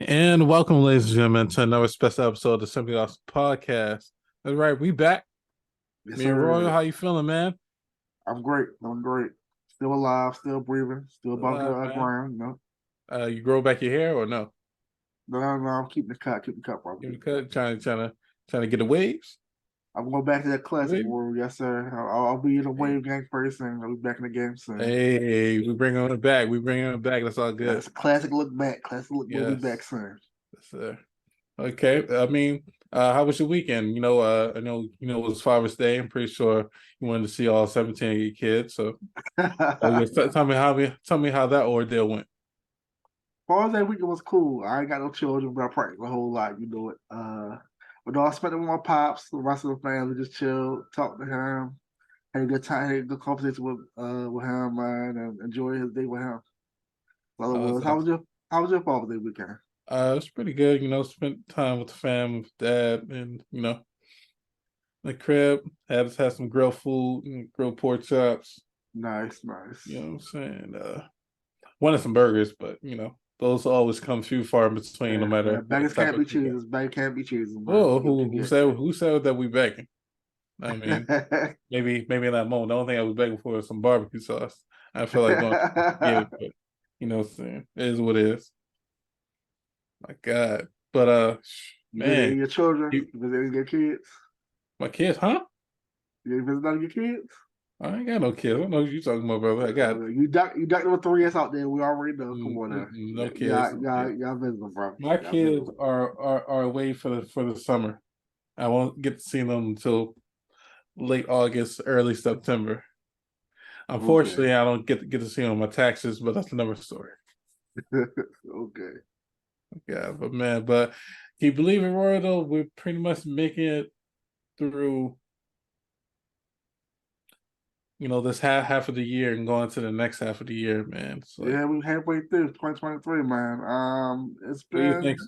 And welcome, ladies and gentlemen, to another special episode of the Simply Awesome podcast. That's right, we back. Yes, Me and Royal, sir. how you feeling, man? I'm great. I'm great. Still alive, still breathing, still above the Man. ground. You grow back your hair or no? No. I'm keeping the cut, bro. You trying to get the waves? I'm going back to that classic Wave? world. Yes, sir. I'll be in the Hey, wave gang pretty soon. I'll be back in the game soon. hey, we bring it back. We bring it back. That's all good. That's a classic look back. Classic look. We'll be back Yes, soon. yes, sir. Okay. How was your weekend? I know it was Father's Day. I'm pretty sure you wanted to see all 17 of your kids. So, yes, tell me how that ordeal went. Father's Day weekend was cool. I ain't got no children, but I practiced a whole lot. You know it. But no, I spent it with my pops. The rest of the family just chilled, talked to him, had a good time, had a good conversation with him, man, and enjoyed his day with him. Well, it was. So How was your Father's Day weekend? it's pretty good, spent time with the fam, with dad, and the crib. Had some grilled food and grilled pork chops. Nice, nice. You know what I'm saying? Wanted some burgers, but those always come few far in between, no Yeah, matter man. what Beggars type can't be of you got. choosers. Beggars can't be choosers, man. Oh, You get what you who get. said that we begging? I mean, maybe in that moment, the only thing I was begging for was some barbecue sauce. I feel like going to get it, but what I'm saying, it is what it is. My God, but You visit any man, of your children? you, You visit any of your kids? my kids, huh? You visit none of your kids? I ain't got no kids. I don't know what you talking about, brother. I got You duck them with 3S out there. We already know. Come on now. no kids. No kids. Y'all visit them, bro. My Y'all visit kids them. are away for the summer. I won't get to see them until late August, early September. Okay. Unfortunately, I don't get to see them on my taxes, but that's another story. Okay. Yeah, but man, but can you believe it, Roy? Though we're pretty much making it through, this half of the year and going to the next half of the year, man. It's like, Yeah, we halfway through 2023, man. what do you think?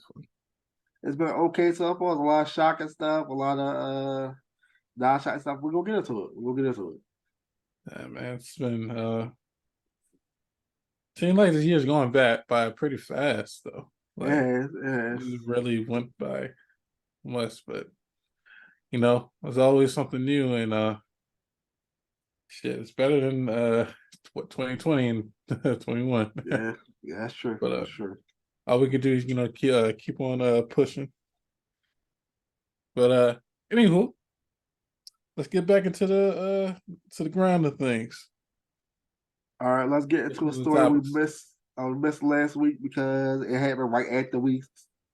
It's been okay so far. There's a lot of shocking stuff, a lot of non-shocking stuff. We're gonna get into it. We'll get into it. Yeah, man, it's been seems like this year's going back by pretty fast though. Like Yes. it really went by much, but there's always something new and shit, it's better than what 2020 and 21. Yeah, yeah, that's true. But That's true. all we could do is keep on pushing. But anywho, let's get back into the ground of things. All right, let's get Get into a into the story we topics. missed. We missed last week because it happened right after we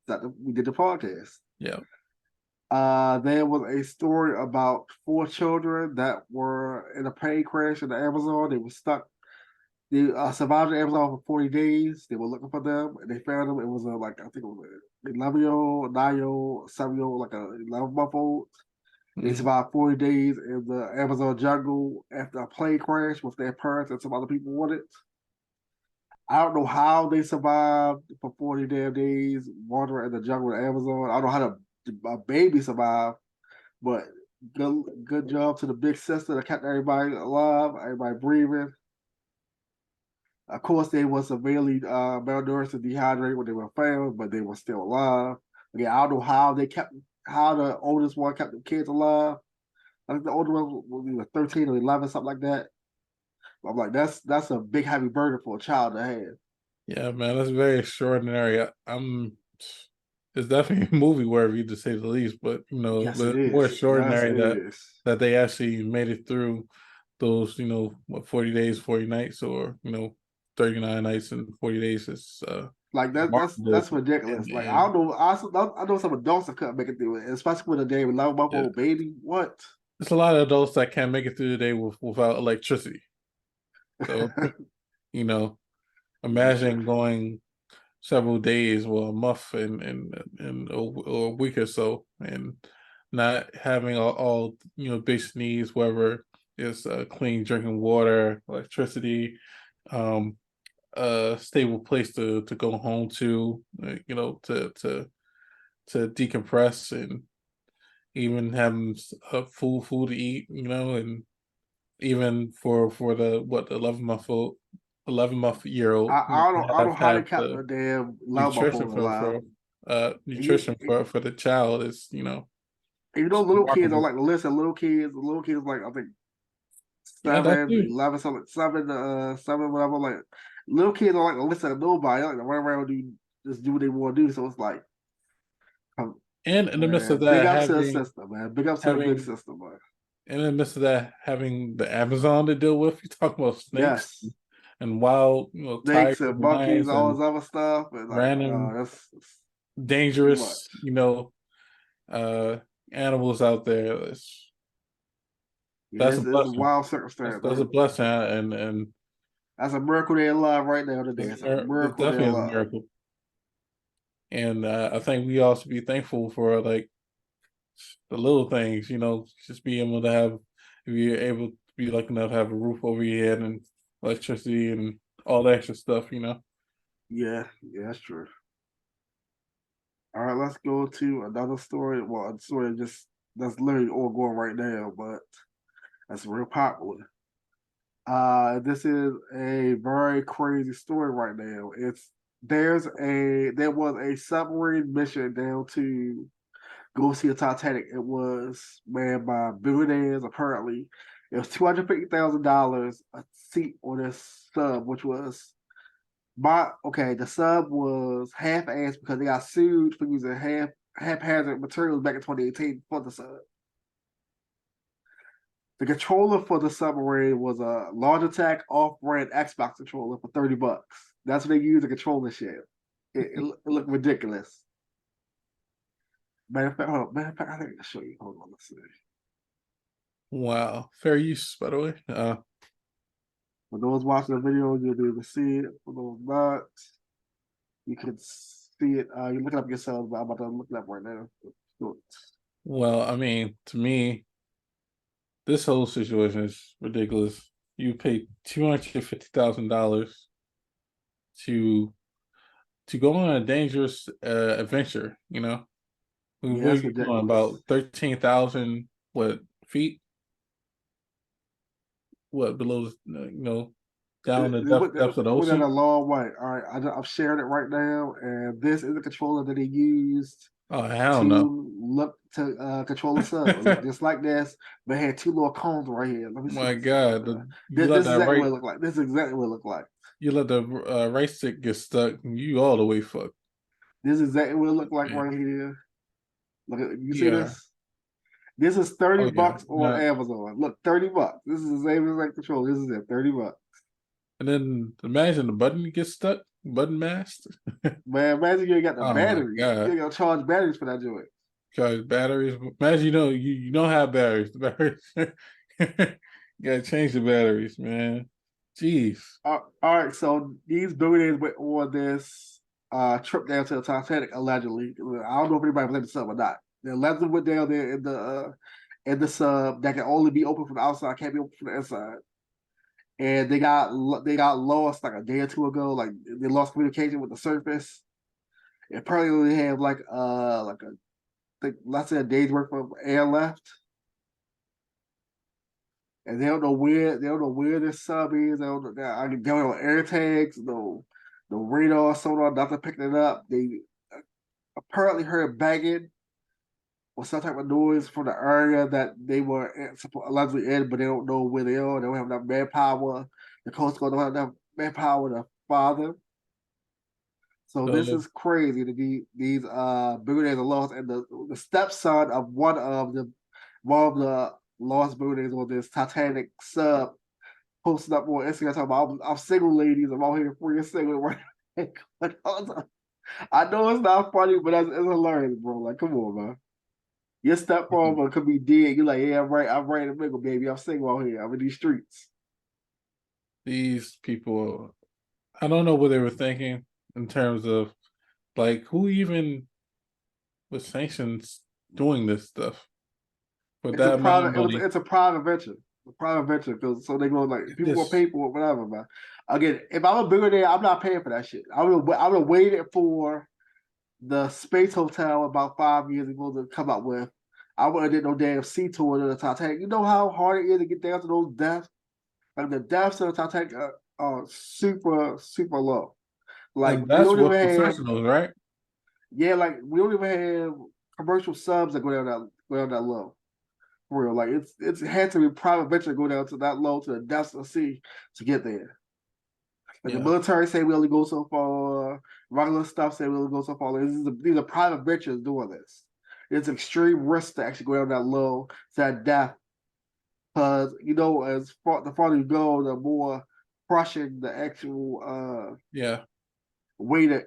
did the podcast. Yeah. There was a story about four children that were in a plane crash in the Amazon. They were stuck. They survived the Amazon for 40 days. They were looking for them, and they found them. It was I think it was an 11-year-old, 9-year-old, 7-year-old, like a 11-month-old. They Mm-hmm. survived 40 days in the Amazon jungle after a plane crash with their parents and some other people on it. I don't know how they survived for 40 damn days wandering in the jungle of the Amazon. I don't know how a baby survived, but good job to the big sister that kept everybody alive, everybody breathing. Of course, they were severely malnourished and dehydrated when they were found, but they were still alive. Again, I don't know how the oldest one kept the kids alive. I think the older one was 13 or 11, something like that. But I'm like, that's a big heavy burden for a child to have. Yeah, man, that's very extraordinary. I'm it's definitely a movie worthy to say the least, but Yes, but it it's more is. Yes, extraordinary it that is. they actually made it through those, 40 days, 40 nights, or 39 nights and 40 days. It's Like remarkable. that's ridiculous. Like I And don't know. I know some adults that couldn't make it through it, especially with a damn 11-month yeah, old baby. What? there's a lot of adults that can't make it through the day without electricity. So, you know, Yeah. imagine going several days, well, a month and or a week or so, and not having all basic needs, whether it's clean drinking water, electricity, um, a stable place to go home to, to decompress, and even having food to eat, and even for the 11-month old. 11-month-year-old I don't know how they have kept the the damn love nutrition phone alive. And you, nutrition for the child is, you know, it's little kids are remarkable. like the list of little kids like I think Yeah, that seven, too. 11, something, seven, whatever. Like little kids are like the list of nobody. They like to run around and just do what they want to do. So it's like, And in the midst of man, big that, ups to the system, man. Big ups to the big having system, man. in the midst of that, having the Amazon to deal with, you talk about snakes Yes, and wild, tigers, snakes and monkeys, lions, all and this other stuff, and like, no, random that's too much. dangerous, uh, animals out there. Yeah, That's a it's a blessing. wild That's circumstance, that's a man. blessing, and That's a miracle they're alive right now today. It's a it's miracle they're definitely a alive. miracle. And I think we all should be thankful for like the little things, just being able to have, if you're able to be lucky enough to have a roof over your head and electricity and all that extra stuff. Yeah, yeah, that's true. All right, let's go to another story. Well, a story that's literally all going right now, but that's real popular. This is a very crazy story right now. There was a submarine mission down to go see the Titanic. It was manned by billionaires apparently. It was $250,000 a seat on this sub, which was the sub was half-assed because they got sued for using haphazard materials back in 2018 for the sub. The controller for the submarine was a Logitech off-brand Xbox controller for $30. That's what they use to control the ship. It looked ridiculous. Matter of fact, I think I can show you. Hold on, let's see. Wow, fair use, by the way. For those watching the video, you'll be able to see it. For those not, you can see it. You look it up yourself, but I'm about to look it up right now. Well, I mean, to me, this whole situation is ridiculous. You pay $250,000 to go on a dangerous adventure. Yeah, What are that's you going ridiculous. about 13,000 what feet? What below? Down the depths of the It went in a ocean. long way. All right, I'm sharing it right now, and this is the controller that they used Oh hell no! to look to control the sub. It looked just like this, but it had two little cones right here. Let me see if I My can see it right God, there. you let This is that exactly what right it looked like. This is exactly what it looked like. you let the right stick get stuck, and you all the way fucked. This is exactly what it looked like Man, right here. Look at you see yeah. this? This is 30 Oh yeah. bucks on Amazon. Look, 30 bucks. This is the same exact controller. This is it, 30 bucks. And then imagine the button gets stuck, button mast. Man, imagine you ain't got the Oh my batteries. You God. ain't gonna charge batteries for that joint. Charge batteries. Imagine you don't have batteries. The batteries you gotta change the batteries, man. Jeez. All right, so these billionaires went on this trip down to the Titanic allegedly. I don't know if anybody was in the sub or not. They allegedly went down there in the sub that can only be open from the outside, can't be open from the inside. And they got lost like a day or two ago. Like they lost communication with the surface. And apparently they have like a let's say a day's worth of air left. And they don't know where this sub is. They don't know air tags, no radar, sonar, nothing picking it up. They apparently heard banging or some type of noise from the area that they were allegedly in, but they don't know where they are. They don't have enough manpower. The Coast Guard don't have enough manpower to father. So this So is crazy to be these billionaires are lost, and the stepson of one of the lost billionaires on this Titanic sub posted up on Instagram talking about I'm single ladies, I'm out here free and single right. I know it's not funny, but it's hilarious, bro. Like, come on, man. Your stepfather could be dead. You're like, yeah, I'm right in the middle, baby. I'm single out here. I'm in these streets. these people, I don't know what they were thinking in terms of like who even was sanctions doing this stuff for that amount of money. It's a private venture. A private venture because so they go like people will This pay for it, whatever, man. Again, if I'm a billionaire, I'm not paying for that shit. I would have waited for the space hotel about 5 years ago to come up with. I wouldn't did no damn sea tour to the Titanic. You know how hard it is to get down to those depths? Like the depths of the Titanic super super low. Like And we that's don't even with have, professionals, right? yeah, like we don't even have commercial subs that go down that low. For real, like it had to be private venture to go down to that low to the depths of the sea to get there. Like the Yeah, military say we only go so far, regular stuff say we only go so far. These are private ventures doing this. It's extreme risk to actually go down that low to that depth, because as far the farther you go, the more crushing the actual yeah, weight of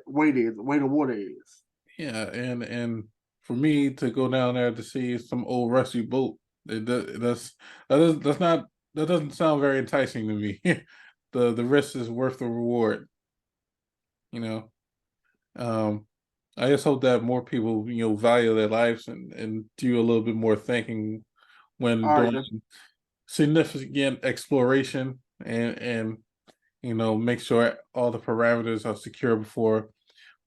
water is. yeah. And for me to go down there to see some old rusty boat, that's not that doesn't sound very enticing to me. The risk is worth the reward, you know. Um, I just hope that more people, value their lives and do a little bit more thinking when All right, doing significant exploration and make sure all the parameters are secure before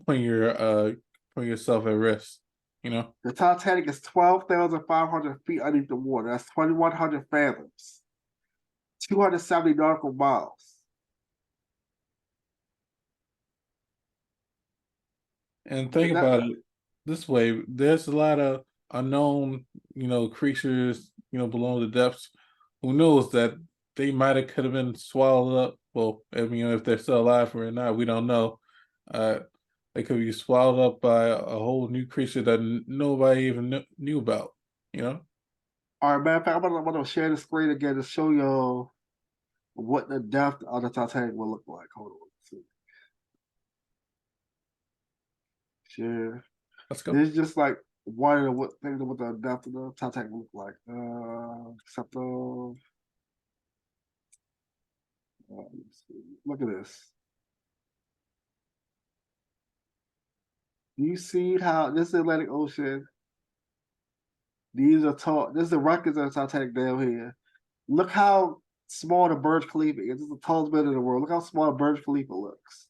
putting putting yourself at risk. You know, the Titanic is 12,500 feet underneath the water. That's 2,100 fathoms, 270 nautical miles. and think That about it this way: there's a lot of unknown, creatures, below the depths. Who knows that they might have could have been swallowed up. Well, I mean, if they're still alive or not, we don't know. Uh, they could be swallowed up by a whole new creature that nobody even knew about. You know, All right, matter of fact, I'm gonna share the screen again to show you what the depth of the Titanic will look like. Hold on, let's see. Share. let's go. This is just like one of the things of what the depth of the Titanic will look like. Except look at this. Do you see how this is the Atlantic Ocean? These are tall. This is the records of the Titanic down here. Look how small the Burj Khalifa is. It's the tallest building in the world. Look how small the Burj Khalifa looks.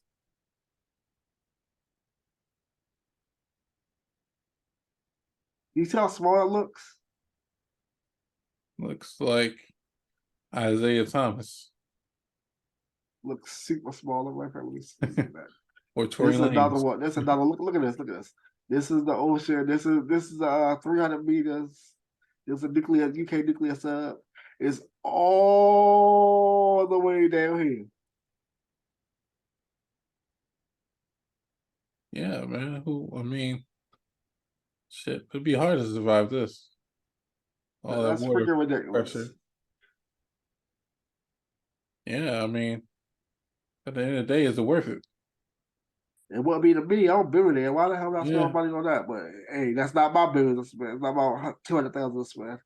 You see how small it looks? Looks like Isaiah Thomas Looks super small. Let me see that. or This Tory is another Lanez. one. This is another look. Look at this. Look at this. This is the ocean. This is 300 meters. This is a nuclear UK nuclear sub. It's all the way down here. Yeah, man. I mean, shit, it'd be hard to survive this. All that That's water freaking ridiculous. pressure. Yeah, I mean, at the end of the day, is it worth it? It wouldn't be to me. I'm a billionaire. Why the hell not spend Yeah. money on that? But hey, that's not my business, man. It's not about 200,000, man.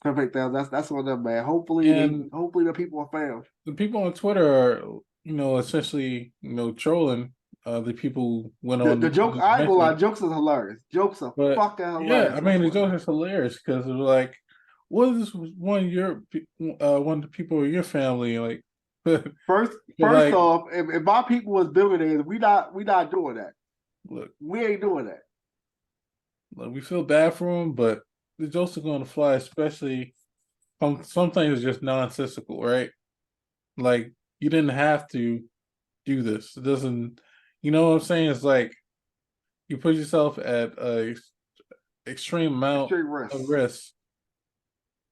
250,000. That's on them, man. And Hopefully the people are found. the people on Twitter are, essentially, trolling the people who went The on joke, the I ain't gonna lie, adventure. jokes is hilarious. Jokes are But fucking yeah, I hilarious on mean, the Twitter. joke is hilarious because it was like, what is this one of one of the people in your family like? First, But first like, off, if my people was billionaires, we not doing that. look, We ain't doing that. look, we feel bad for him, but the jokes are going to fly, especially some things are just nonsensical, right? Like you didn't have to do this. It doesn't, you know what I'm saying? It's like you put yourself at a extreme amount Extreme of risk. risk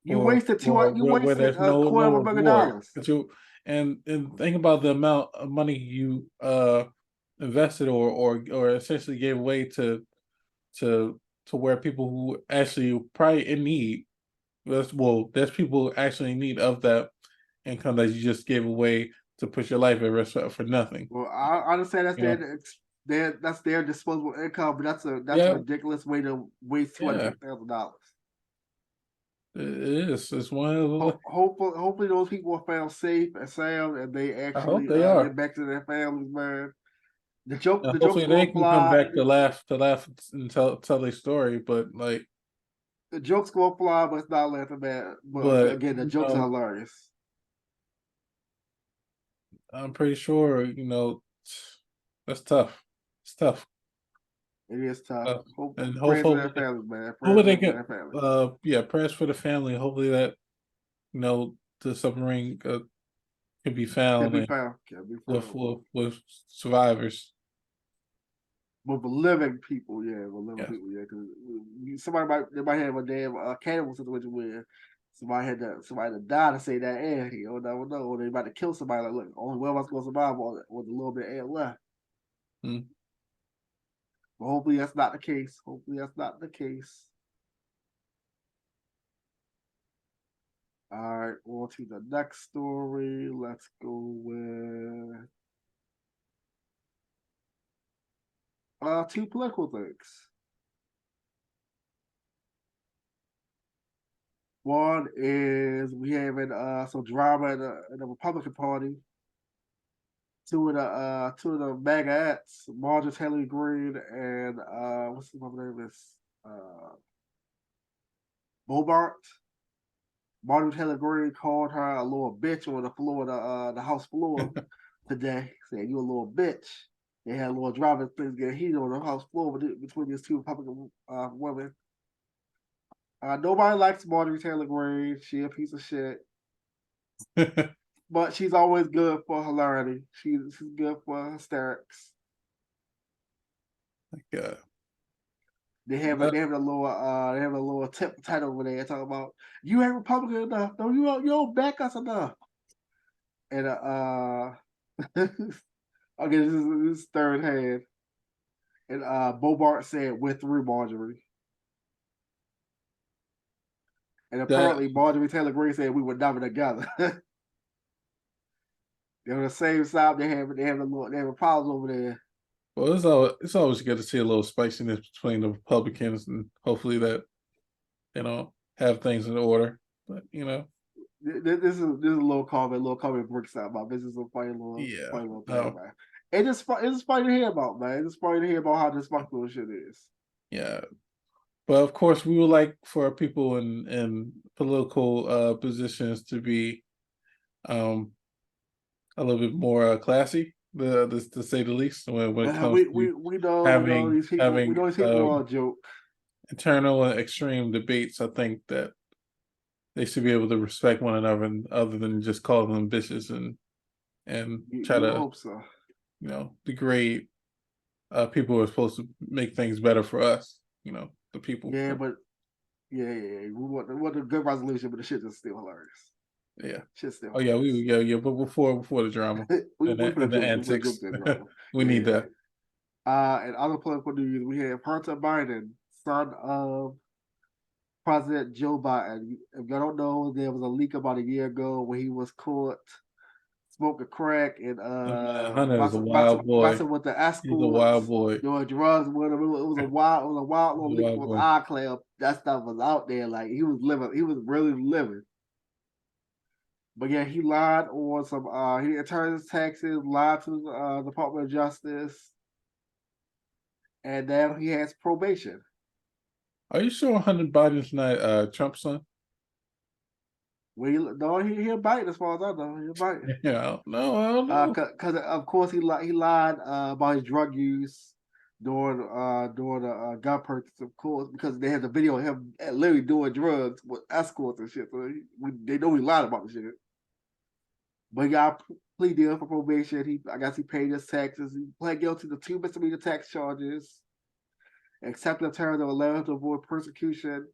You wasted you where wasted there's a no quarter of reward. $1 million. But and think about the amount of money you invested or essentially gave away to where people who actually probably in need. There's people actually in need of that income that you just gave away to put your life at risk for nothing. Well, I understand You know? that's their disposable income, but that's a Yeah, ridiculous way to waste yeah, $250,000. it is. It's one of the. Hopefully those people are found safe and sound, and they I hope actually they are. get back to their families, man. The joke's Hopefully they gonna can come fly. back to laugh and tell their story. But like, The joke's gonna fly, but it's not laughing bad. But but again, the jokes are hilarious. I'm pretty sure that's tough. It's tough. It is tough. Hope And prayers for their families, man. Prayers hopefully for they for get their families. yeah, prayers for the family. Hopefully that the submarine can be Can found be and found. Can be found. with survivors. But for living people, yeah, with living Yeah. people, yeah, because they might have a damn cannibal situation where somebody had to die to save that air. You never know. Or they about to kill somebody. Like, look, only one of us gonna survive with a little bit of air left. Mm. But hopefully that's not the case. Hopefully that's not the case. All right, on to the next story. Let's go with two political things. One is we having some drama in the Republican Party. Two of the MAGAs, Marjorie Taylor Greene and what's the name is Bobart. Marjorie Taylor Greene called her a little bitch on the floor of the House floor today, saying you a little bitch. They had a little drama, things getting heated on the House floor between these two Republican women. Nobody likes Marjorie Taylor Greene. She a piece of shit. But she's always good for hilarity. She's good for hysterics. Yeah. They have a little tip title over there talking about you ain't Republican enough. No, you don't back us enough. And okay, this is third hand. And Bobart said we're through Marjorie. And That apparently Marjorie Taylor Greene said we were never together. They're on the same side. They have a problem over there. well, it's always good to see a little spiciness between the Republicans, and hopefully that have things in order. But This is a little comment breaks out about business of yeah. funny little thing, Oh, man. It's just funny to hear about, man. It's funny to hear about how dysfunctional shit is. yeah. But of course, we would like for people in political positions to be um, a little bit more classy, to say the least, when it Man, comes to we know having these people. We know these people are a joke. internal and extreme debates. I think that they should be able to respect one another, and other than just call them bitches and try You would to hope so. degrade people who are supposed to make things better for us. The people. Yeah, but yeah. We want a good resolution, but the shit is still hilarious. Yeah. Shit's still Oh yeah, hilarious. but before the drama and We put a the joke. We put a antics, joke there, drama. we Yeah, need yeah. that. And other political news, we have Hunter Biden, son of President Joe Biden. If you don't know, there was a leak about a year ago where he was caught smoking crack and Man, Hunter is a wild boy. messing with the He's a wild escorts, boy. doing drugs with him. It was a wild He's little a leak wild with boy. iCloud. That stuff was out there. Like he was living, he was really living. But yeah, he lied on some. He didn't turn his taxes, lied to the Department of Justice, and now he has probation. Are you sure Hunter Biden's not Trump's son? No, he'll bite as far as I know. He'll bite. Yeah, no, I don't know. Because of course he lied about his drug use during the gun purchase, of course, because they had the video of him literally doing drugs with escorts and shit. So they know he lied about the shit. But he got a plea deal for probation. I guess he paid his taxes. He pled guilty to 2 misdemeanor tax charges, accepted terms of allowed to avoid prosecution,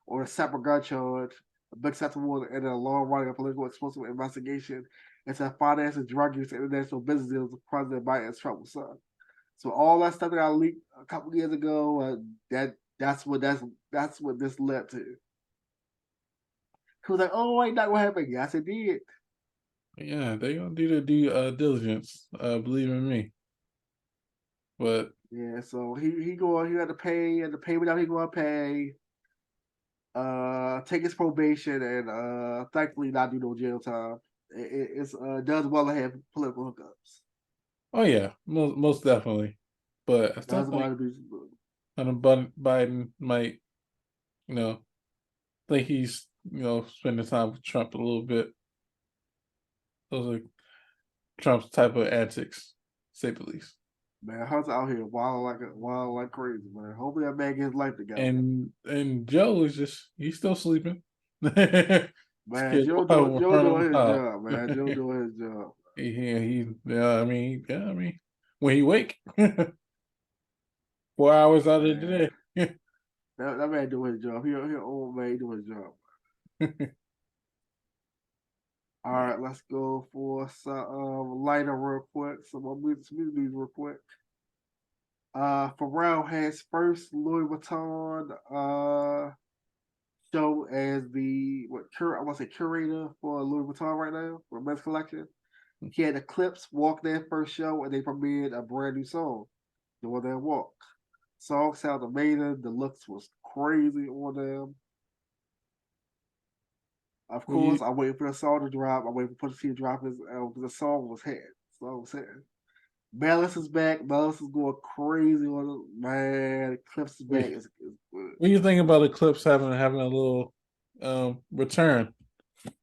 or a separate gun charge. A big step towards and a long-running political explosive investigation into financing drug use and international business deals with President Biden and Trump's son. So all that stuff that I leaked a couple of years ago, that's what this led to. He was like, "Oh, ain't that what happened?" Yes, it did. Yeah, they gonna do their due diligence. Believe in me. But Yeah, so he had to pay whatever he gonna pay, take his probation, and thankfully not do no jail time. It's does well to have political hookups. oh yeah, most definitely. But I still Does think well to be. Hunter Biden might, you know, think he's, spending time with Trump a little bit. Those are Trump's type of antics, to say the least. Man, Hunter out here wild like crazy, man. Hopefully that man gets his life together. And Joe is he's still sleeping. Man, Kid Joe run him doing his out. job, man. Joe doing his job. I mean, when he wake, 4 hours out of Man, the day. that man doing his job. He old man doing his job. All Yeah. right, let's go for some lighter real quick. Some music news real quick. Pharrell has first Louis Vuitton show as the I want to say curator for Louis Vuitton right now for men's collection. He had the Clips walk their first show and they premiered a brand new song doing their walk. Song sounds amazing. The looks was crazy on them. Of Well, you course, I'm waiting for the song to drop. I'm waiting for Pusha T to drop his the song was hit. The song was hitting. Balance is back. Balance is going crazy on it. Man, Clips is back. It's good. what do you think about Eclipse having a little return?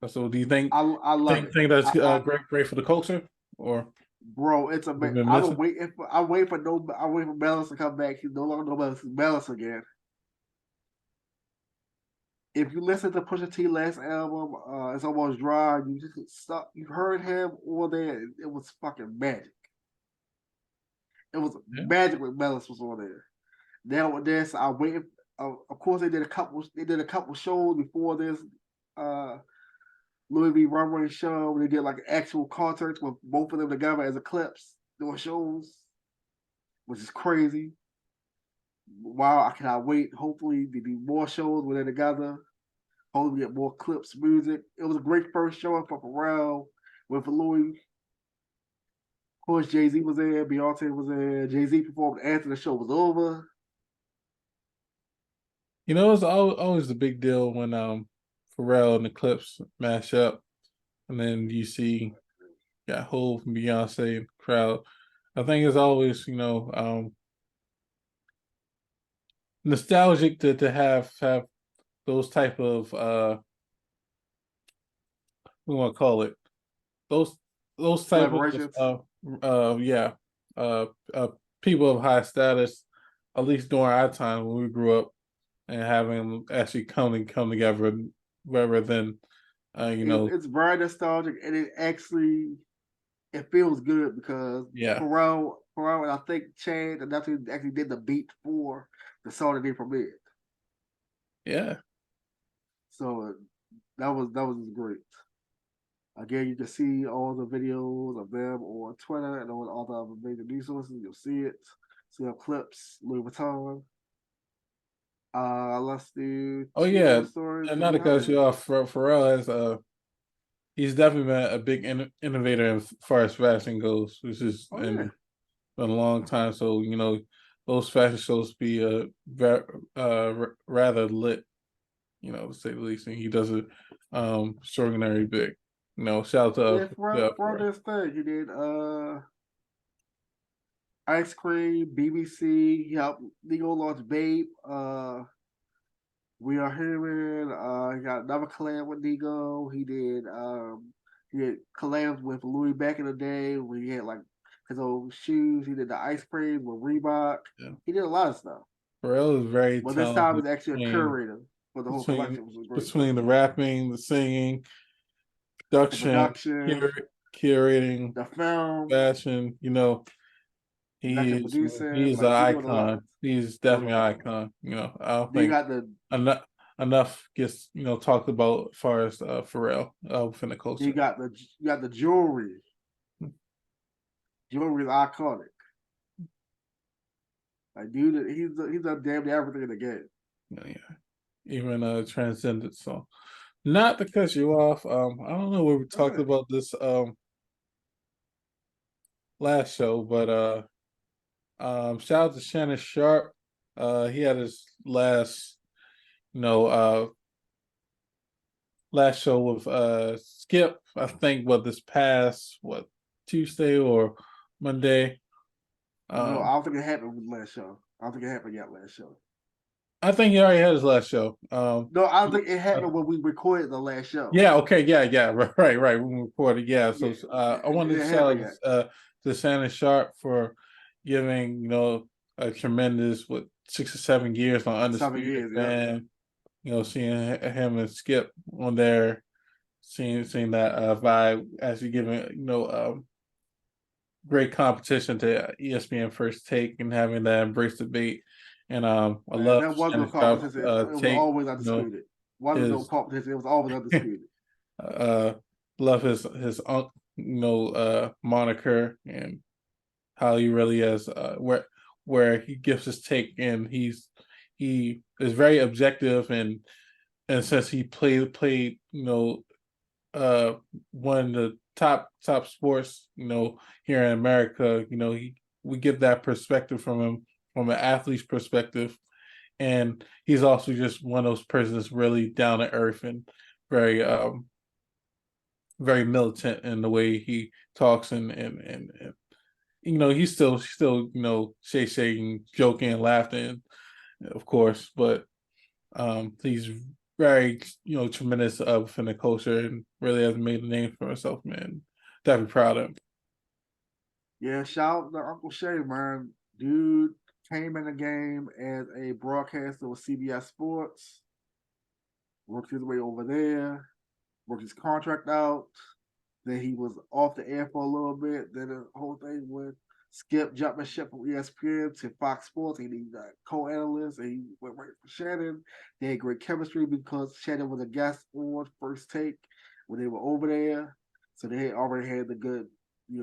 So do you I love it. think that's I great for the culture, or bro, it's a we've been I'm missing? waiting for I'm waiting for Balance to come back. He's no longer no Balance. He's Balance again. If you listen to Pusha T last album, it's almost dry. You just stop. You heard him all there. It was fucking magic. It was Yeah. magic when Balance was on there. Now with this, I waited. Of course, they did a couple. They did a couple shows before this. Uh, Louis V. Runway show. They did like actual concerts with both of them together as Eclipse doing shows, which is crazy. Wow, I cannot wait. Hopefully, they do more shows when they're together. Hopefully, we get more Clips music. It was a great first showing for Pharrell with Louis. Of course, Jay Z was there. Beyonce was there. Jay Z performed after the show was over. You know, it's always the big deal when Pharrell and Eclipse mash up, and then you see got Hov and Beyonce in the crowd. I think it's always nostalgic to have those type of we want to call it those type of Collaborations. yeah uh uh people of high status, at least during our time when we grew up, and having them actually come together rather than It's very nostalgic, and it feels good because yeah Pharrell, and I think Chad and actually did the beat for the song that they premiered. yeah. So that was great. Again, you can see all the videos of them on Twitter and on all the other major news sources. You'll see it. See up clips, Louis Vuitton. Let's do Oh two yeah, more stories and to not be to cut honest. you off, Pharrell has he's definitely been a big innovator as far as fashion goes, which is Oh yeah. in been a long time. So those fashion shows be rather lit, to say the least. And he does it extraordinary big. Shout out Yeah, for Pharrell. this thing. He did Ice Cream, BBC, he helped Legal launch Babe. We Are Human. He got another collab with Nigo. He did collabs with Louis back in the day when he had like his old shoes. He did the ice cream with Reebok. Yeah. He did a lot of stuff. Pharrell is very But this time talented he's actually a curator for the whole collection, which was great. between the rapping, the singing, The production, production, curating, the film, fashion. executive He producing, is an like he doing a lot. icon. He's Doing a definitely an lot. icon. I don't Then you think got the enough gets talked about as far as Pharrell within the you culture. got the you got the jewelry. Jewelry is iconic. Like dude, he's a damn near everything in the game. Yeah, even transcended. So, not to cut you off. I don't know where we talked Okay. about this last show, but shout out to Shannon Sharp. He had his you know, uh, last show with Skip. I think this past Tuesday or Monday. No, Um, I don't think it happened with last show. I don't think it happened yet last show. I think he already had his last show. No, I don't think it Uh, happened when we recorded the last show. yeah, okay, yeah, right. We recorded, yeah. So Yeah, I it wanted to didn't shout happen yet. out to Shannon Sharp for giving a tremendous 6 or 7 years on 7 Undisputed years, yeah. Fan. Seeing him and Skip on there. seeing that vibe as you giving great competition to ESPN First Take and having that embrace debate. And I Man, love that was no Shannon Sharp competition. It was take. always undisputed. Wasn't no His competition. It was always undisputed. uh love his moniker and how he really is where he gives his take and he is very objective and since he played uh one of the top sports here in America, we get that perspective from him from an athlete's perspective, and he's also just one of those persons that's really down to earth and very very militant in the way he talks and he's still shaking, joking and laughing, of course, but he's very tremendous within the culture and really has made a name for himself, man. Definitely proud of him. Yeah, shout out to Uncle Shay, man. Dude came in the game as a broadcaster with CBS Sports, worked his way over there, worked his contract out. Then he was off the air for a little bit. Then the whole thing with Skip jumping ship from ESPN to Fox Sports. He got co-analyst and he went right for Shannon. They had great chemistry because Shannon was a guest on First Take when they were over there. So they had already had the good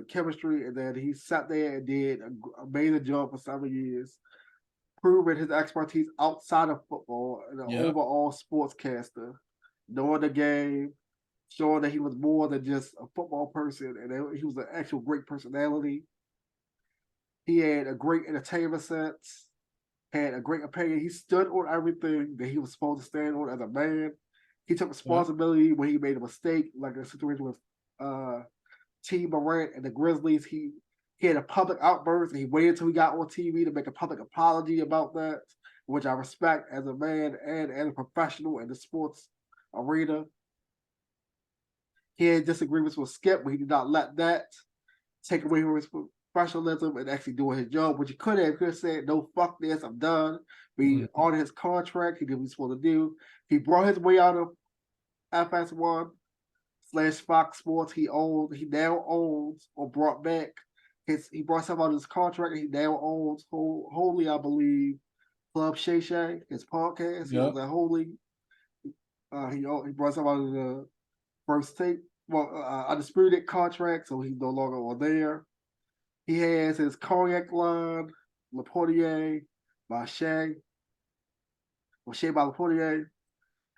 chemistry. And then he sat there and did an amazing job for 7 years, proving his expertise outside of football and an Yeah, overall sportscaster, knowing the game, showing that he was more than just a football person and he was an actual great personality. He had a great entertainment sense, had a great opinion. He stood on everything that he was supposed to stand on as a man. He took yeah, responsibility when he made a mistake, like a situation with T. Morant and the Grizzlies. He had a public outburst and he waited until he got on TV to make a public apology about that, which I respect as a man and as a professional in the sports arena. He had disagreements with Skip, but he did not let that take away from his professionalism and actually doing his job, which he could have. He could have said, no, fuck this, I'm done. But he mhm, honored his contract. He did what he was supposed to do. He brought his way out of FS1 slash Fox Sports. He now owns or brought back he brought some out of his contract and he now owns wholly, I believe, Club Shay Shay, his podcast. He yeah, owns that wholly. He brought some out of the First Take, undisputed contract, so he's no longer on there. He has his cognac line, Laportier by Shay, or Shay by Laportier.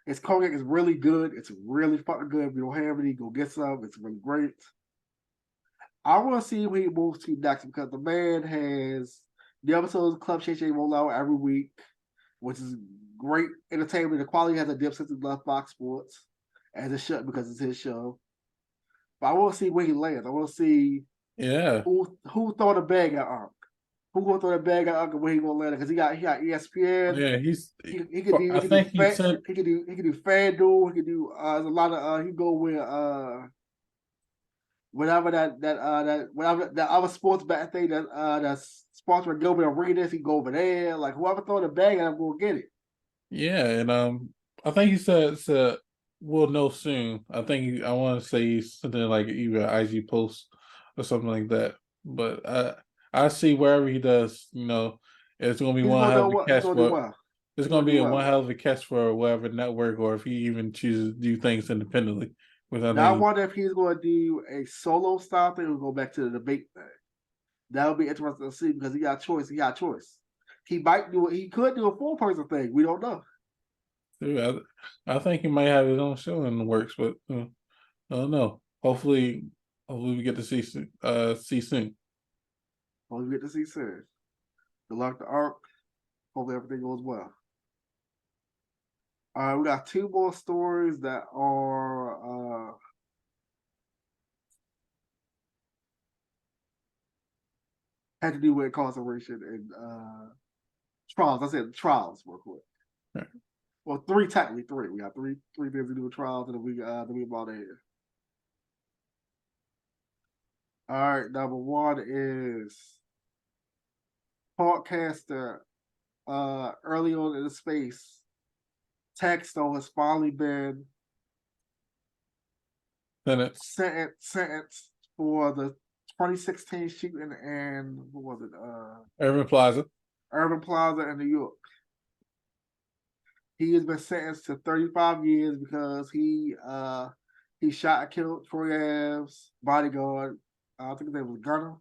His cognac is really good. It's really fucking good. If you don't have any, go get some. It's really great. I want to see who he moves to next because the man has the episodes of Club Shay Shay roll out every week, which is great entertainment. The quality has a dip since he left Fox Sports, as it should because it's his show. But I want to see where he lands. I want to see yeah, who throw the bag at Unc. Who gonna throw the bag at Unc and where he gonna land it? Because he got ESPN. yeah. He could do I think he said, he could do FanDuel. He could do there's a lot of he go with whatever that whatever that other sports bet thing that's sponsored Gilbert Arenas. He go over there. Like whoever throw the bag at him gonna get it. yeah, and I think he said we'll know soon. I want to say something like either IG post or something like that. But I see wherever he does, it's gonna be He's one gonna hell do of a what he's catch gonna do for well. it's He's gonna gonna do be a one well. hell of a catch for whatever network or if he even chooses to do things independently. Which I Now I think wonder if he's gonna do a solo style thing or go back to the debate thing. That would be interesting to see because he got choice. He got choice. He might do it. He could do a 4-person thing. We don't know. dude, I think he might have his own show in the works, but I don't know. Hopefully we get to see soon. Well, we get to see soon. Good luck to Ark. Hopefully everything goes well. All right, we got two more stories that are had to do with incarceration and trials. I said trials real quick. Right. Well, three technically three. We got three things to do with trials, and then we about here. All right, number one is podcaster early on in the space. Texto has finally been Sentence. sentence for the 2016 shooting and what was it? Urban Plaza. Urban Plaza in New York. He has been sentenced to 35 years because he shot and killed Troy Ave's bodyguard. I think his name was Gunner.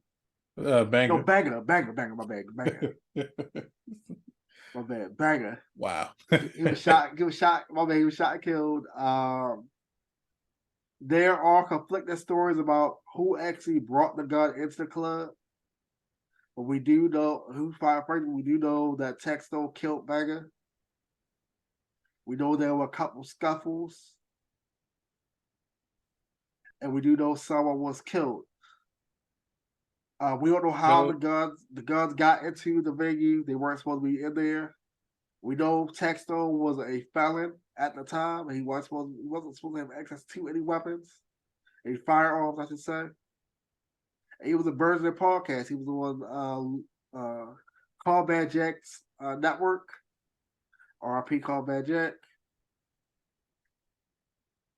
No, Banger. Banger, my bad, Banger. My bad, Banger. Wow. He was shot. He was shot. My bad. He was shot and killed. There are conflicting stories about who actually brought the gun into the club, but we do know who fired first. We do know that Texto killed Banger. We know there were a couple scuffles, and we do know someone was killed. We don't know how the guns got into the venue. They weren't supposed to be in there. We know Texto was a felon at the time. He wasn't supposed to have access to any weapons, any firearms, I should say. And he was a Birds and podcast. He was on Call Bad Jack's network, RIP Call Bad Jack.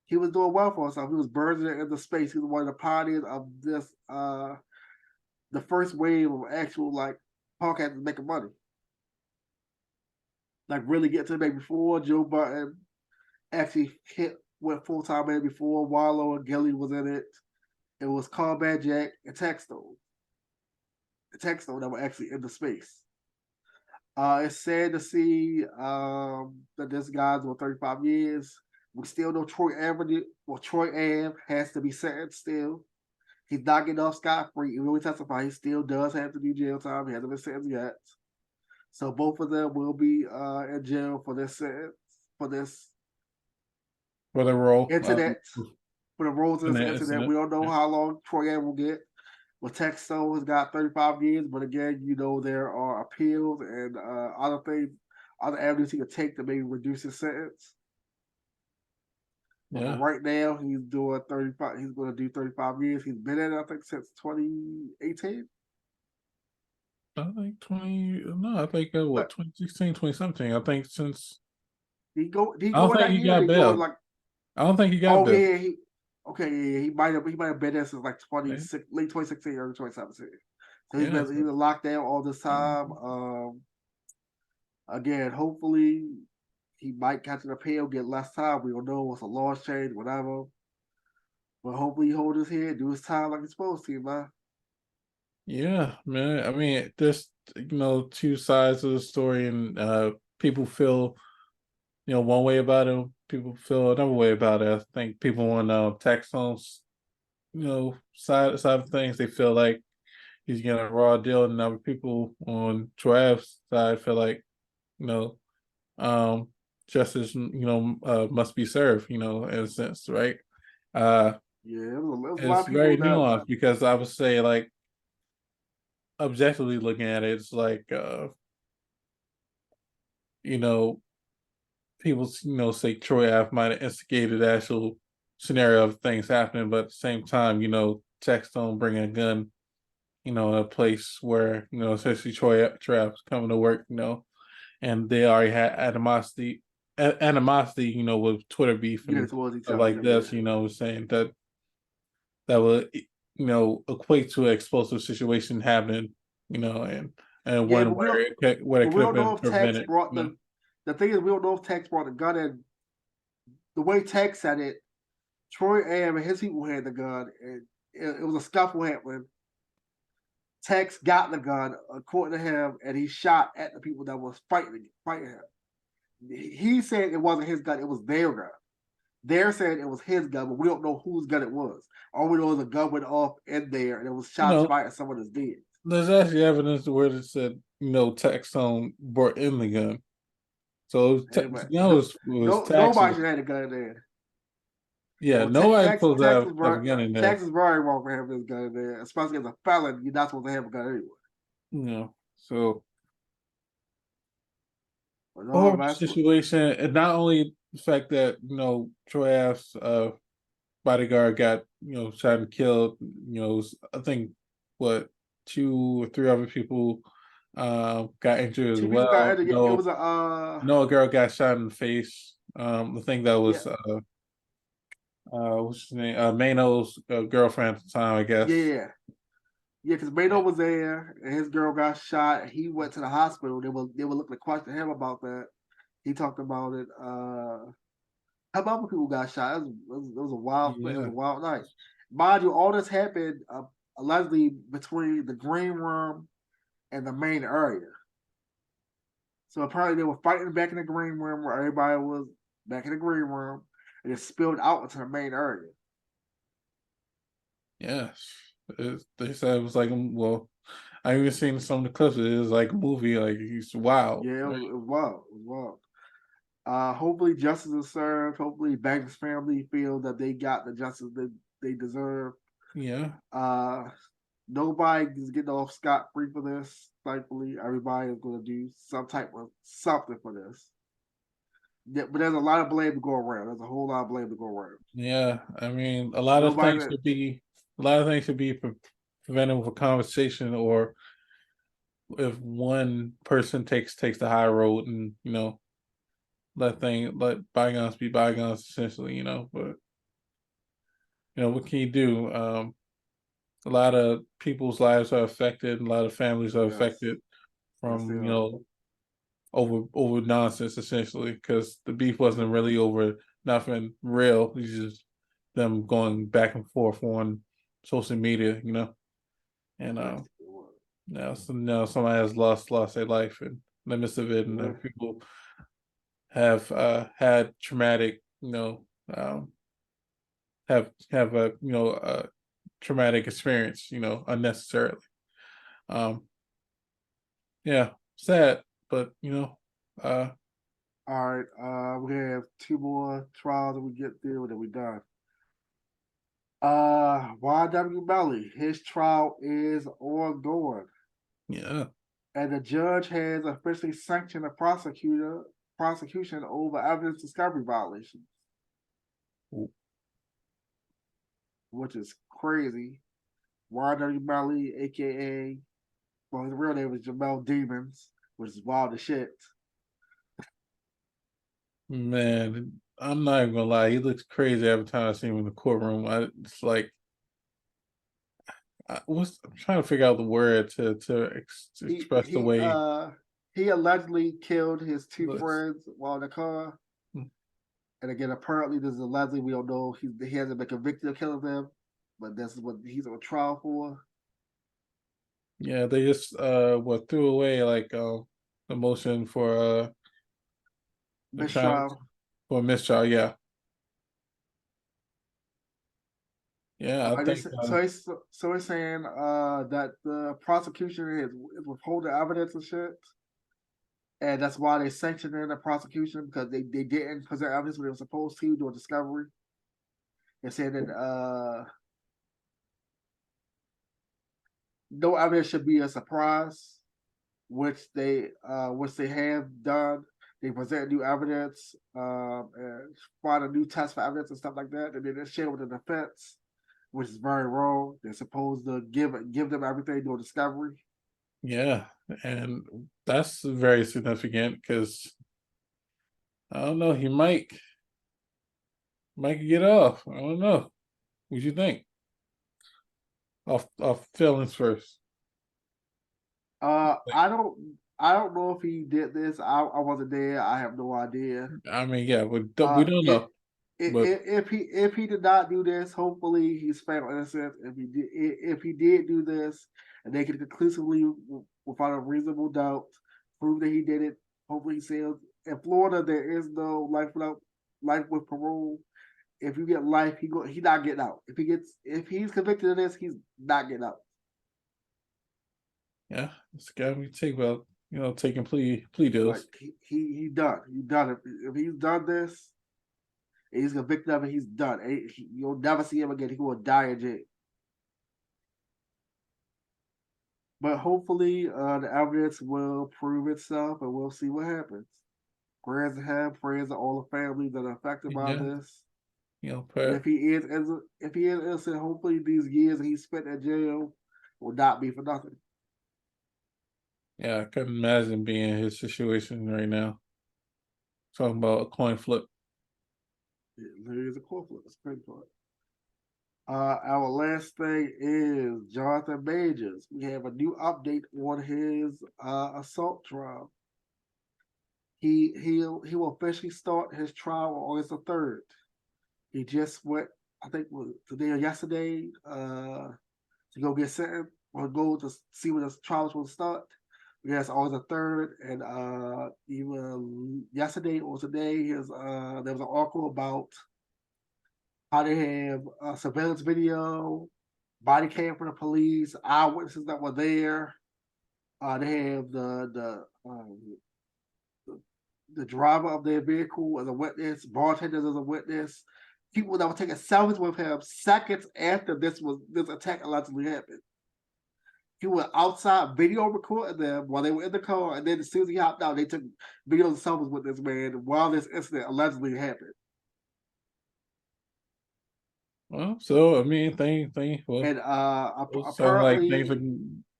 He was doing well for himself. He was bursting into space. He was one of the pioneers of this, the first wave of actual like podcasters making money. Like really get to the make before Joe Button actually went full time in before Wallow and Gilly was in it. It was Call Bad Jack and Texto. The Texto that were actually in the space. It's sad to see that this guy's on 35 years. We still know Troy Ave has to be sentenced still. He's not getting off scot-free. Even though he testified, he still does have to do jail time. He hasn't been sentenced yet. So both of them will be in jail for this sentence, for the role incident, for the roles of this incident. We don't know how long Troy Ave will get. Well, Texto has got 35 years, but again, you know there are appeals and other things, other avenues he could take to maybe reduce his sentence. Yeah. But right now, he's doing 35. He's going to do 35 years. He's been in it, I think, since 2018. I think 20. No, I think what 2016, 2017. I think since he go. I don't think he got bail. Like, I don't think he got bail. Yeah, he might have been there since like 26, late 2016 or 2017. So he's been locked down all this time. Again, hopefully he might catch an appeal, get less time. We don't know. It's a laws change, whatever. But hopefully he hold his head, do his time like he's supposed to, man. Yeah, man. I mean, there's two sides of the story, and people feel one way about it. People feel another way about it. I think people on Textone's side of things, they feel like he's getting a raw deal, and other people on Troy's side feel like justice must be served, in a sense, right? Yeah, it was it's very nuanced because I would say, like, objectively looking at it, it's like people say Troy Ave might have instigated the actual scenario of things happening, but at the same time, Textone bringing a gun, in a place where essentially Troy Ave's coming to work, and they already had animosity, with Twitter beef and stuff like this, saying that would equate to an explosive situation happening, and one where it could have been prevented. The thing is, we don't know if Tex brought the gun in. The way Tex said it, Troy Ave and his people had the gun, and it was a scuffle happening. Tex got the gun, according to him, and he shot at the people that was fighting him. He said it wasn't his gun; it was their gun. They're saying it was his gun, but we don't know whose gun it was. All we know is a gun went off in there, and it was shots fired at someone that's dead. There's actually evidence where it said, Textone brought in the gun. So nobody should have a gun there. Yeah, nobody supposed to have a gun in there. Texas very wrong for having this gun in there, especially as a felon. You're not supposed to have a gun anyway. So situation, and not only the fact that Troy Ave's bodyguard got shot and killed. I think 2 or 3 other people got injured as well. A girl got shot in the face. I think that was what's his name? Mano's girlfriend at the time, I Yeah, guess. yeah, yeah. Because Mano was there, and his girl got shot. He went to the hospital. They were looking to question him about that. He talked about it. How about when people got shot? It was a wild. It was Yeah, a wild night. Mind you, all this happened allegedly between the green room and the main area. So apparently they were fighting back in the green room where everybody was back in the green room, and it spilled out into the main area. yes. They said it was like, well, I even seen some of the clips. It was like a movie. Like he's wild, Yeah, right? it was wild. It was wild. Hopefully justice is served. Hopefully Banks' family feel that they got the justice that they deserve. Yeah, Uh, Nobody is getting off scot free for this. Thankfully, everybody is going to do some type of something for this. Yeah, but there's a lot of blame to go around. There's a whole lot of blame to go around. yeah. I mean, Nobody. a lot of things should be prevented with a conversation, or if one person takes the high road, and let bygones be bygones, essentially. But what can you do? A lot of people's lives are affected, a lot of families are Yes, affected yes, they from are. over nonsense, essentially, because the beef wasn't Mm-hmm. really over nothing real. It's just them going back and forth on social media, and Yes, it was. now somebody has lost their life in the midst of it, and Yeah, people have had traumatic, have a a traumatic experience, unnecessarily. Um, yeah, sad, but uh, all right. We have two more trials that we get through, and then we done. YW Melly, his trial is ongoing, yeah, and the judge has officially sanctioned the prosecution over evidence discovery violations, which is crazy. YW Melly, aka, well, his real name is Jamel Demons, which is wild as shit. man. I'm not even gonna lie. He looks crazy every time I see him in the courtroom. It's like I'm trying to figure out the word to He express the he way uh he allegedly killed his he two looks. friends while in the car. Hmm. And again, apparently this is allegedly. We don't know. He hasn't been convicted of killing them, but this is what he's on trial for. Yeah, they just threw away like the motion for trying Mistrial. for a mistrial. Yeah, yeah. I And think so he's saying that the prosecution is withholding evidence and shit, and that's why they sanctioned the prosecution because they didn't present evidence when they were supposed to do a discovery. They said that no evidence should be a surprise, which they have done. They present new evidence and find a new test for evidence and stuff like that, and then they share with the defense, which is very wrong. They're supposed to give them everything, do a discovery. yeah, and that's very significant because I don't know. He might get off. I don't know. What do you think? Off feelings first. I don't know if he did this. I wasn't there. I have no idea. I mean, yeah, we Uh, don't it, know, but if he did not do this, hopefully he's found innocent. If he did do this, and they can conclusively, without a reasonable doubt, prove that he did it. Hopefully, he says in Florida there is no life with parole. If you get life, he not getting out. If he's convicted of this, he's not getting out. yeah, it's got me think about taking plea Like deals. he done. He done. If he's done this, and he's convicted of it, he's done. You'll never see him again. He will die in jail. But hopefully, the evidence will prove itself, and we'll see what happens. Prayers to him, prayers to all the families that are affected by Yeah, this. And per if he is innocent, hopefully these years that he spent in jail will not be for nothing. yeah, I couldn't imagine being in his situation right now. Talking about a coin flip. It literally is a coin flip. It's a credit card. Our last thing is Jonathan Majors. We have a new update on his assault trial. He will officially start his trial on August the 3rd. He just went, I think, today or yesterday, to go get sentenced or go to see when the trial will start. Yes, August the 3rd, and even yesterday or today, there was an article about how they have surveillance video, body cam from the police, eyewitnesses that were there. They have the driver of their vehicle as a witness, bartenders as a witness, people that were taking selfies with him seconds after this attack allegedly happened. He was outside video recording them while they were in the car, and then as soon as he hopped out, they took videos and selfies with this man while this incident allegedly happened. Well, so I mean, well, And sound like apparently, things are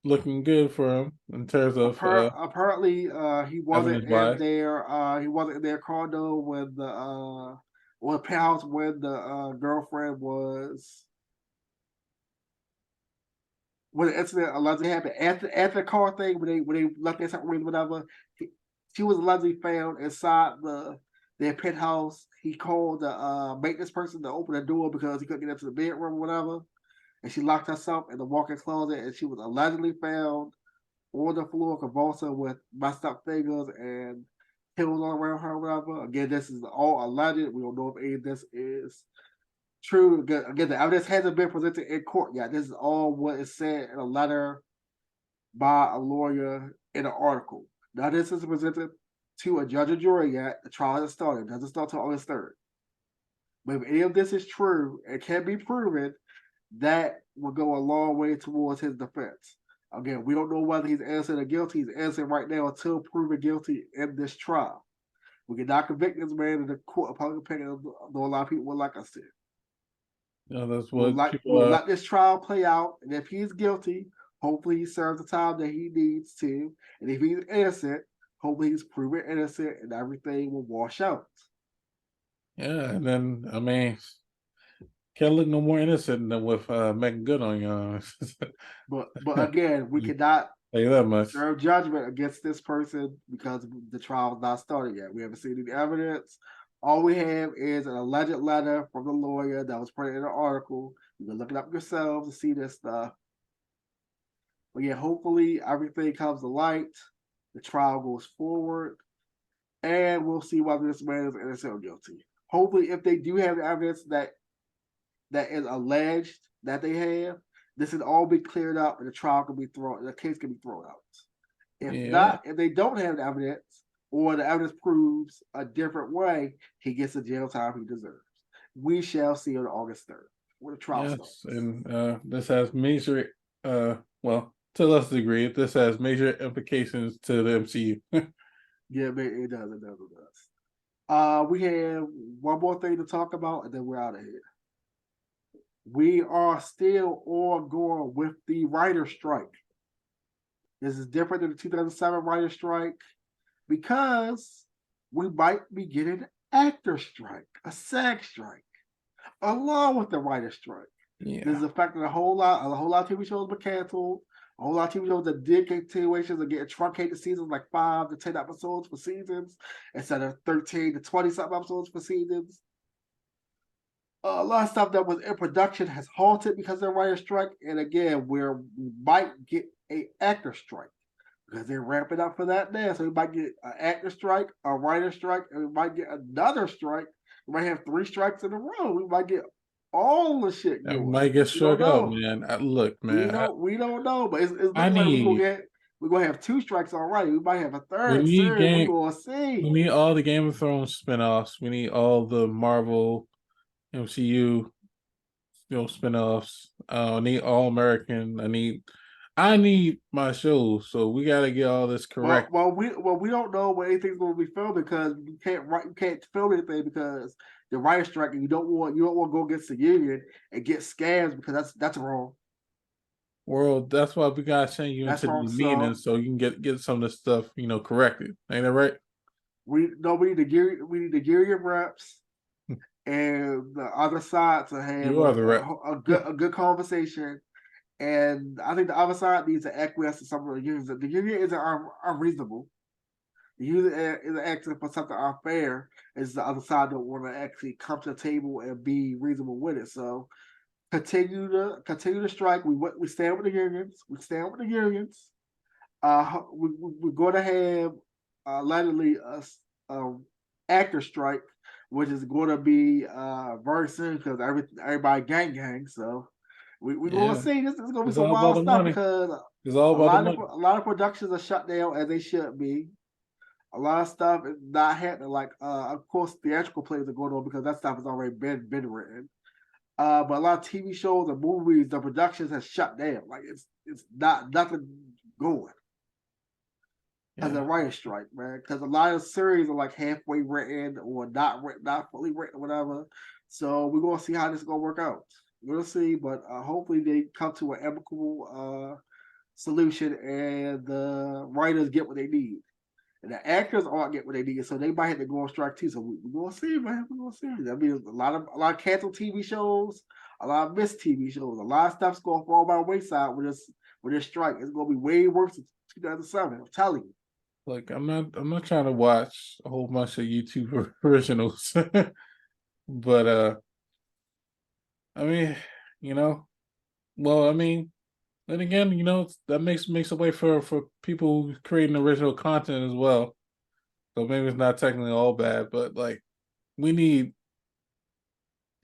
looking good for him in terms of apparently, he wasn't evidence in wise. there. He wasn't in their condo when the or penthouse when the girlfriend was when the incident allegedly happened after the car thing when they left their separate rooms, whatever. She was allegedly found inside their penthouse. He called the maintenance person to open the door because he couldn't get into the bedroom or whatever. And she locked herself in the walk-in closet, and she was allegedly found on the floor convulsing with messed up fingers and pills all around her or whatever. Again, this is all alleged. We don't know if any of this is true. Again, the evidence hasn't been presented in court yet. This is all what is said in a letter by a lawyer in an article. Now, this is presented to a judge or jury yet. The trial hasn't started. It doesn't start until August 3rd. But if any of this is true and can be proven, that will go a long way towards his defense. Again, we don't know whether he's innocent or guilty. He's innocent right now until proven guilty in this trial. We cannot convict this man in the court of public opinion, though a lot of people would like us to. You know, that's what We'll people let this trial play out, and if he's guilty, hopefully he serves the time that he needs to. And if he's innocent, hopefully he's proven innocent, and everything will wash out. yeah, and then I mean, can't look no more innocent than with Megan Good on you. But again, we cannot Say that much. serve judgment against this person because the trial is not started yet. We haven't seen any evidence. All we have is an alleged letter from the lawyer that was printed in an article. You can look it up yourselves to see this stuff. But yeah, hopefully everything comes to light. The trial goes forward, and we'll see whether this man is innocent or guilty. Hopefully, if they do have the evidence that is alleged that they have, this will all be cleared up, and the case can be thrown out. If not, if they don't have the evidence, or the evidence proves a different way, he gets the jail time he deserves. We shall see on August 3rd when the trial starts. And this has major, well, to a lesser degree, this has major implications to the MCU. Yeah, it does. We have one more thing to talk about, and then we're out of here. We are still ongoing with the writer strike. This is different than the 2007 writer strike because we might be getting an actor strike, a SAG strike, along with the writer strike. Yeah. This is affecting a whole lot of TV shows were canceled. A whole lot of TV shows that did continuations are getting truncated seasons, like 5 to 10 episodes for seasons instead of 13 to 20 something episodes for seasons. A lot of stuff that was in production has halted because of the writer strike. And again, we might get an actor strike because they're ramping up for that now. So we might get an actor strike, a writer strike, and we might get another strike. We might have 3 strikes in a row. We might get all the shit going. We might get struck out, man. Look, man. We don't know, but it's looking like we're gonna have 2 strikes already. We might have a third soon. We're gonna see. We need all the Game of Thrones spinoffs. We need all the Marvel MCU spinoffs. I need All American. I need my shows. So we gotta get all this correct. Well, we don't know when anything's gonna be filmed because you can't film anything because the writer strike, and you don't want to go against the union and get scams because that's wrong. Well, that's why we gotta send you into the meeting so you can get some of the stuff corrected. Ain't that right? We need to gear your reps and the other side to have You are the right. a good conversation. And I think the other side needs to acquiesce to some of the unions. The union isn't unreasonable. The union is acting for something unfair. Is the other side don't want to actually come to the table and be reasonable with it. So continue to strike. We stand with the unions. We stand with the unions. We're going to have likely a actor strike, which is going to be very soon because everybody gang. So we're going to Yeah, see. This is going to be it's some all about wild the stuff money. because It's all about the money. a lot of productions are shut down as they should be. A lot of stuff is not happening. Like, of course, theatrical plays are going on because that stuff has already been written. But a lot of TV shows and movies, the productions have shut down. Like it's not nothing going because Yeah, of writer's strike, man. Because a lot of series are like halfway written or not written, not fully written, whatever. So we're gonna see how this is gonna work out. We'll see, but hopefully they come to an amicable solution and the writers get what they need. And the actors aren't get what they need, so they might have to go on strike too. So we're gonna see, man. We're gonna see. I mean, a lot of canceled TV shows, a lot of missed TV shows, a lot of stuff's gonna fall by the wayside with this strike. It's gonna be way worse than 2007. I'm telling you. like I'm not trying to watch a whole bunch of YouTube originals, but I mean, you know, well, I mean, then again, that makes a way for people creating original content as well. So maybe it's not technically all bad, but like we need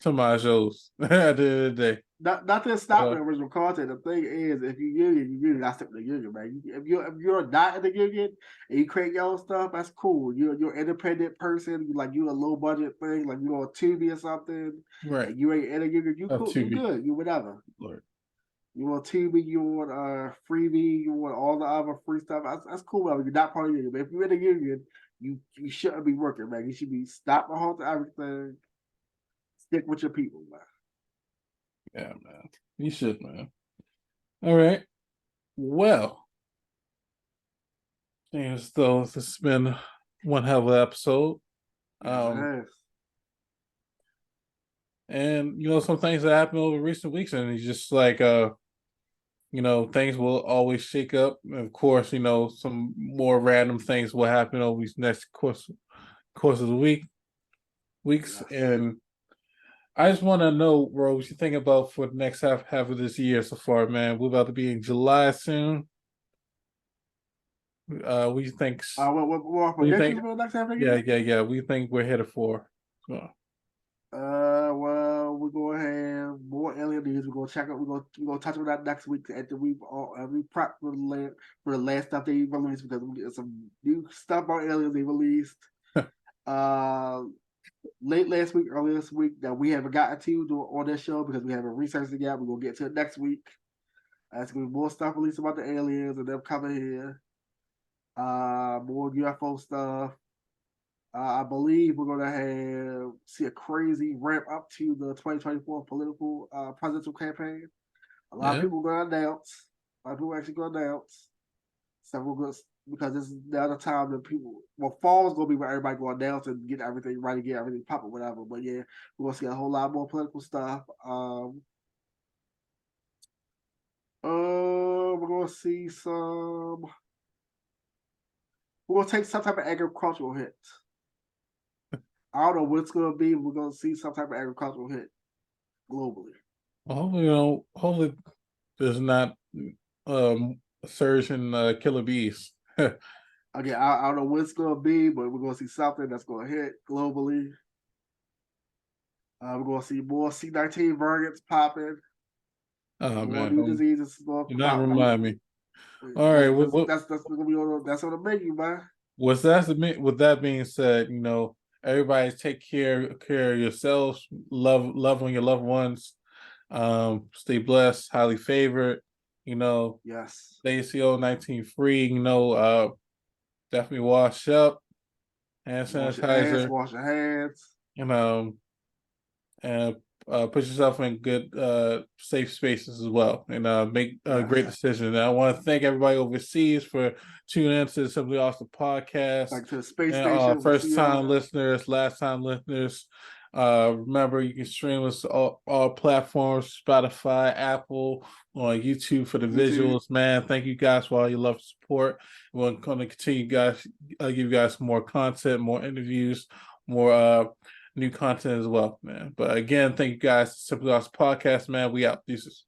some of our shows at the end of the day. Not to stop Uh, the original content. The thing is, if you union, you really got to stick with the union, man. If you're not in the union and you create your own stuff, that's cool. You're an independent person, like you a low budget thing, like you on Tubi or something, right. and you ain't in a union, you Up cool, to you be. good, you whatever. Lord. You want Tubi, you want Freebie, you want all the other free stuff. That's cool. You're not part of the union, but if you're in a union, you shouldn't be working, man. You should be stop and halt to everything. Stick with your people, man. Yeah, man. You should, man. All right. Well, seems though this has been one hell of an episode. Yes, it Um, has. and some things that happened over recent weeks, and it's just like things will always shake up. And of course, some more random things will happen over these next course of the weeks. Yes. And I just want to know, bro, what you think about for the next half of this year so far, man. We're about to be in July soon. What do you think? What What do you think? predictions for the next half of the Yeah, year? yeah, yeah. We think we're headed for. Well, we're gonna have more alien news. We're gonna check out. We're gonna touch on that next week after we prep for the last stuff they released because we get some new stuff about aliens they released. uh, Late last week, early this week that we haven't gotten to on this show because we haven't researched it yet. We're gonna get to it next week. There's gonna be more stuff released about the aliens and them coming here. More UFO stuff. I believe we're going to see a crazy ramp up to the 2024 political presidential campaign. A lot of Yeah, people are going to announce. A lot of people are actually going to announce. So we're going to, because this is the other time that people, well, fall is going to be where everybody going to announce and get everything ready, get everything popping, whatever. But yeah, we're going to see a whole lot more political stuff. We're going to see some. We're going to take some type of agricultural hit. I don't know what it's going to be. We're going to see some type of agricultural hit globally. well, hopefully there's not a surge in killer bees. Again, I don't know what it's going to be, but we're going to see something that's going to hit globally. We're going to see more C-19 variants popping, Oh more man, new diseases going to you're come not out. remind me. All right, That's going to be on. That's on the menu, man. with that being said, everybody take care of yourselves, love on your loved ones, stay blessed, highly favored, Yes. stay CO-19 free, definitely wash up, hand Wash your ass. sanitizer, Wash your hands. and and put yourself in good safe spaces as well, and make Yes. great decisions. And I want to thank everybody overseas for tuning in to the Simply Awesome podcast, Like to the space and station. We'll see first time y'all. listeners, last time listeners. Remember, you can stream us all platforms, Spotify, Apple, on YouTube for the YouTube. visuals. Man, thank you guys for all your love and support. We're going to continue, guys, give you guys more content, more interviews, more new content as well, man. But again, thank you guys. Simply Awesome Podcast, man. We out. Deuces.